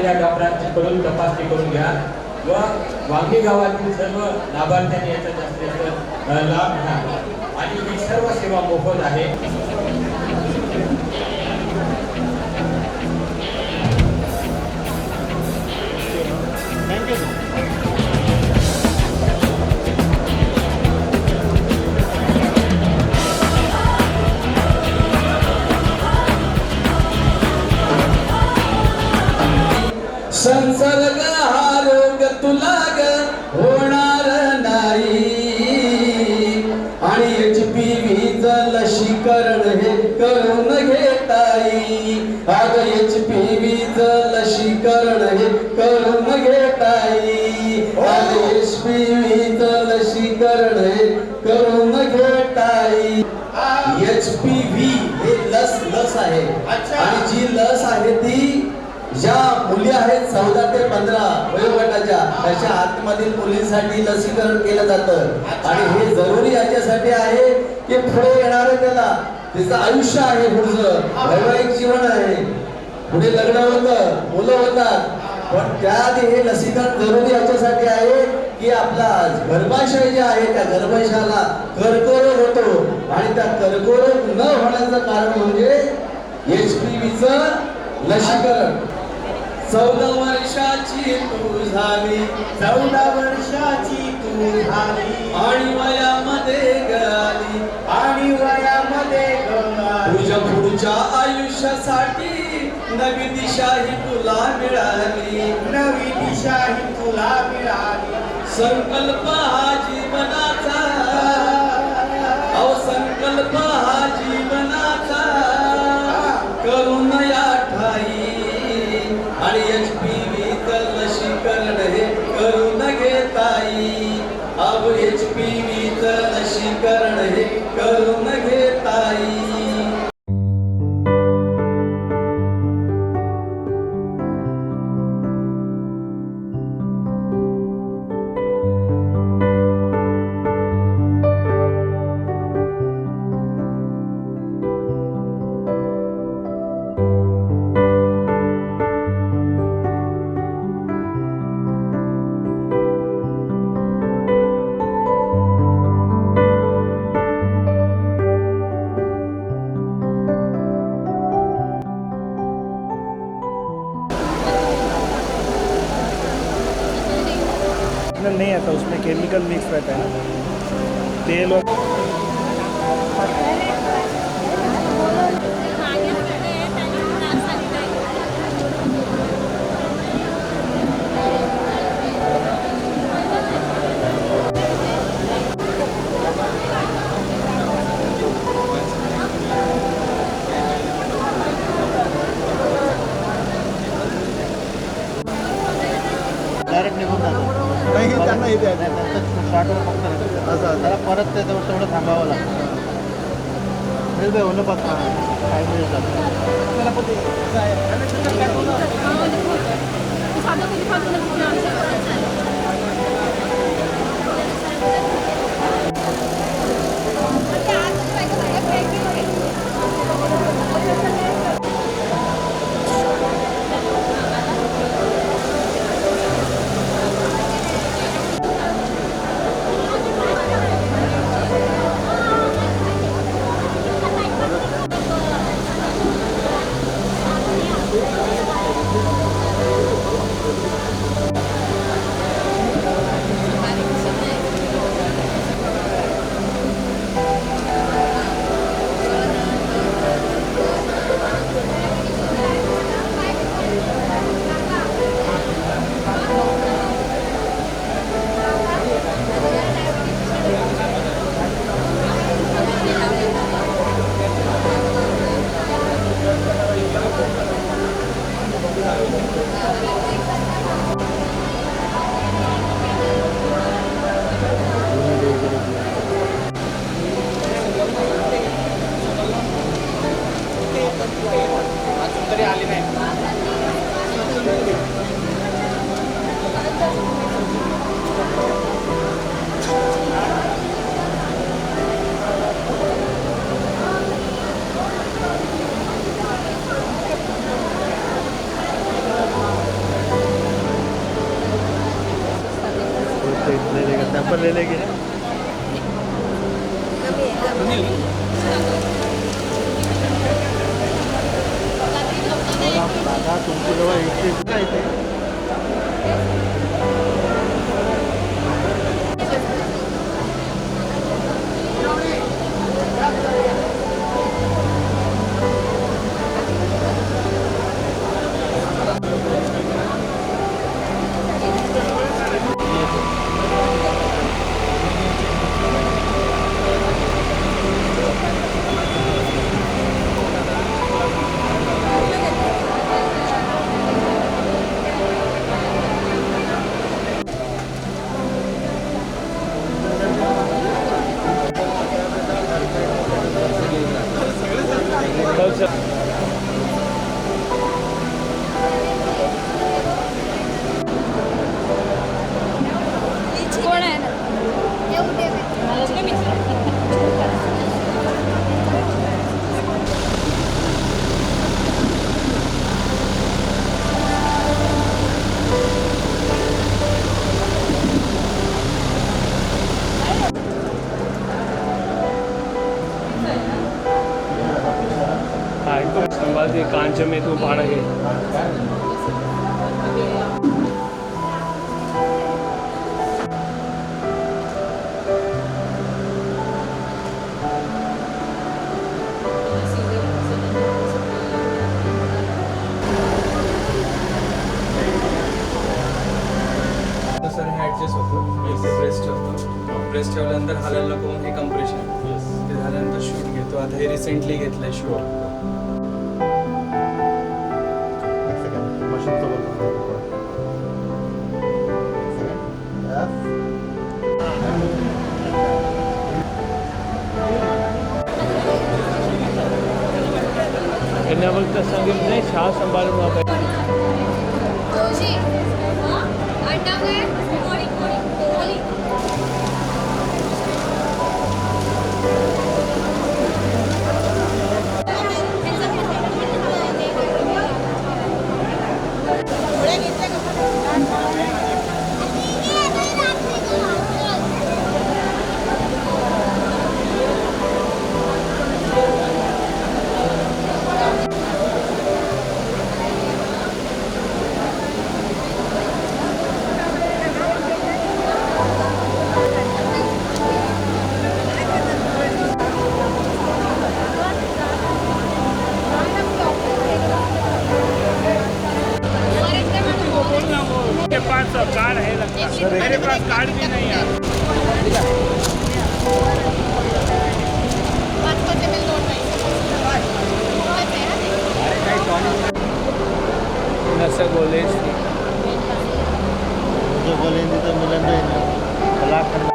झालेल्या डॉक्टरांची करून तपासणी करून घ्या व वांगी गावातील सर्व लाभार्थ्यांनी याचा जास्तीत जास्त लाभ घ्या आणि ही सर्व सेवा मोफत आहे. संसर्ग हा रोग तुला ग होणार नाही आणि HPV लसीकरण हे करून घेताई. अग HPV लसीकरण हे करून घेताई. अग HPV लसीकरण हे करून घेताई. HPV हे लस आहे आणि जी लस आहे ती ज्या मुली आहेत 14 ते 15 वयोगटाच्या अशा आतमधील मुलींसाठी लसीकरण केलं जातं आणि हे जरुरी याच्यासाठी आहे की पुढे येणारं त्याला त्याचं आयुष्य आहे, पुढचं वैवाहिक जीवन आहे, पुढे लग्न होतं, मुलं होतात, पण त्याआधी हे लसीकरण जरुरी याच्यासाठी आहे की आपला गर्भाशय जे आहे त्या गर्भाशयाला कर्करोग होतो आणि त्या कर्करोग न होण्याचं कारण म्हणजे HPVचं लसीकरण. 14 वर्षाची तू झाली, 14 वर्षाची तू झाली आणि वयामध्ये गळाली, आणि वयामध्ये गळाली. तुझ्या पुढच्या आयुष्यासाठी नवी दिशा ही तुला मिळाली, नवी दिशा ही तुला मिळाली. संकल्प हा जीवनाचा, अहो संकल्प हा जीवनाचा करून या ठाई आणि HPV लसीकरण हे करून घेताई. अब HPV लसीकरण हे करून घेताई. नहीं आता, उसमें केमिकल मिक्स रहता है, तेल और डायरेक्ट निघून जातो. नाही त्यांना येते शॉर्टवर फक्त असं त्याला परत ते तेवढं थांबावं लागतं. रेल्वे होणं बघा काय मिळत ले लेगा त्या पण ले लेगी ना दादा तुमची जवळ इथे काय इथे कोण आहे ना संभाजी कांच में तू पाड़ गए सर हे ॲडजस्ट होतं इथे ब्रेस्ट ठेवतो ब्रेस्ट ठेवल्यानंतर हालायला नको हे कम्प्रेशन ते झाल्यानंतर शूट घेतो आता हे रिसेंटली घेतलं आहे शूट मशीनचं बोलता सांगितलं नाही शाळा सांभाळून वापर जोशी अंडा काय कोळी कोळी मेरे पास कार्ड है लगता है मेरे पास कार्ड भी नहीं है रसगोले जो बोलेंगे तो मिलन रही ना ब्लॉक करना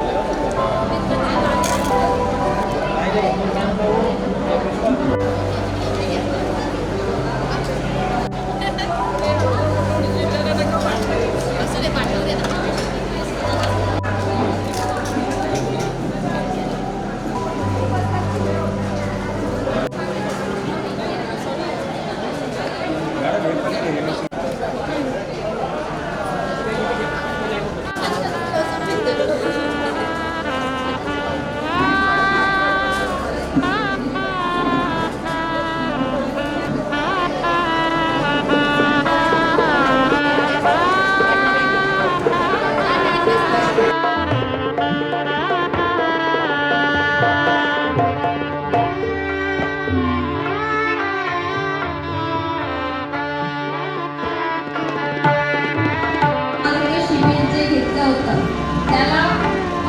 त्याला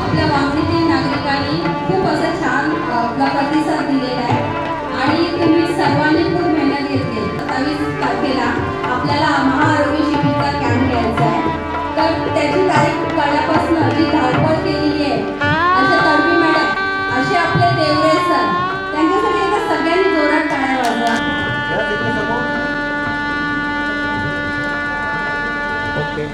आपल्या वांगणीतील नागरिकांनी खूप असं छान आपला प्रतिसाद दिलेला आहे आणि तुम्ही सर्वांनी खूप मेहनत घेतली 27 तारखेला आपल्याला महाआरोग्य शिबिरचा कॅम्प घ्यायचा आहे तर त्याची तारीख कळल्यापासून जी धावपळ केलेली आहे अशा तडवी मॅडम असे आपले देवरे सर त्यांच्यासाठी आता सगळ्यांनी जोरात टाळ्या वाजवा ओके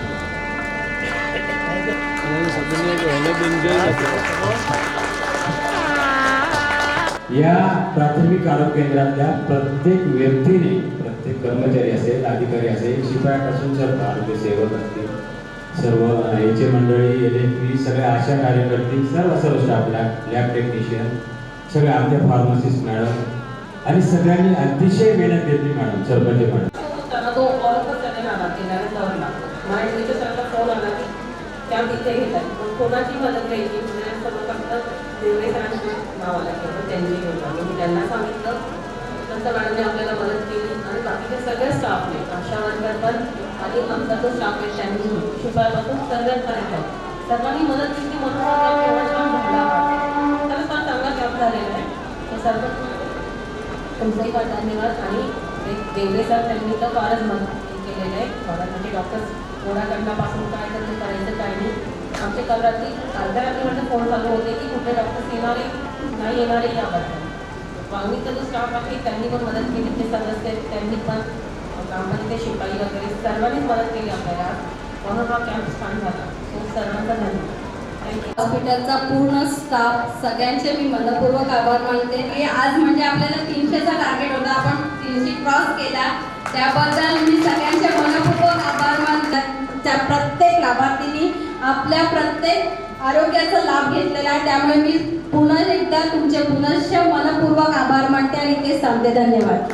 या प्राथमिक आरोग्य केंद्रातल्या प्रत्येक व्यक्तीने प्रत्येक कर्मचारी असेल अधिकारी असेल शिपायापासून सर्व आरोग्य सेवक असतील सर्व याचे मंडळी LHP सगळ्या आशा कार्यकर्ते सर्व स्टाफ लॅब टेक्निशियन सगळे आमच्या फार्मसिस्ट मॅडम आणि सगळ्यांनी अतिशय मेहनत घेतली मॅडम सरपंच मॅडम. त्यांना तो ऑलच त्याने नाला केल्याने जावं लागतो महाराष्ट्राच्या सरांना फोन आला की त्या तिथे घेतात पण कोणाची मदत घ्यायची म्हणजे सर्व फक्त देवळे सरांची नाव आलं की त्यांची घेऊन मी त्यांना सांगितलं नंतर मॅडमने आपल्याला मदत केली आणि बाकीचे सगळे स्टाफने आशा वर्कर पण आणि आमचा जो स्टाफ आहे त्यांनी शिपायापासून सर्वांपर्यंत सर्वांनी मदत केली म्हणून एवढा छान झाला तर फार चांगला कॅम्प झालेला आहे तर सर्व तुमचाही फार धन्यवाद. आणि देवरे सर त्यांनी तर फारच मदत केलेलं आहे थोडा म्हणजे डॉक्टर्स गोळा करण्यापासून काय कसं करायचं काय नाही आमचे काल रात्री अर्ध्या रात्रीमध्ये फोन चालू होते की कुठे डॉक्टर्स येणारे नाही येणारे याबद्दल वांगीचा जो स्टाफ आहे त्यांनी पण मदत केली ते सदस्य आहेत त्यांनी पण ग्रामपंचायत शिपाई वगैरे सर्वांनीच मदत केली आपल्याला म्हणून हा कॅम्प छान झाला तो सर्वांचा धन्यवाद. हॉस्पिटलचा पूर्ण स्टाफ सगळ्यांचे मी मनपूर्वक आभार मानते की आज म्हणजे आपल्याला 300चा टार्गेट होता आपण 300 क्रॉस केला त्याबद्दल मी सगळ्यांचे मनपूर्वक आभार मानते. त्या प्रत्येक लाभार्थींनी आपल्या प्रत्येक आरोग्याचा लाभ घेतलेला आहे त्यामुळे मी पुन्हा एकदा तुमचे पुनश्च मनपूर्वक आभार मानते आणि ते सांगते. धन्यवाद.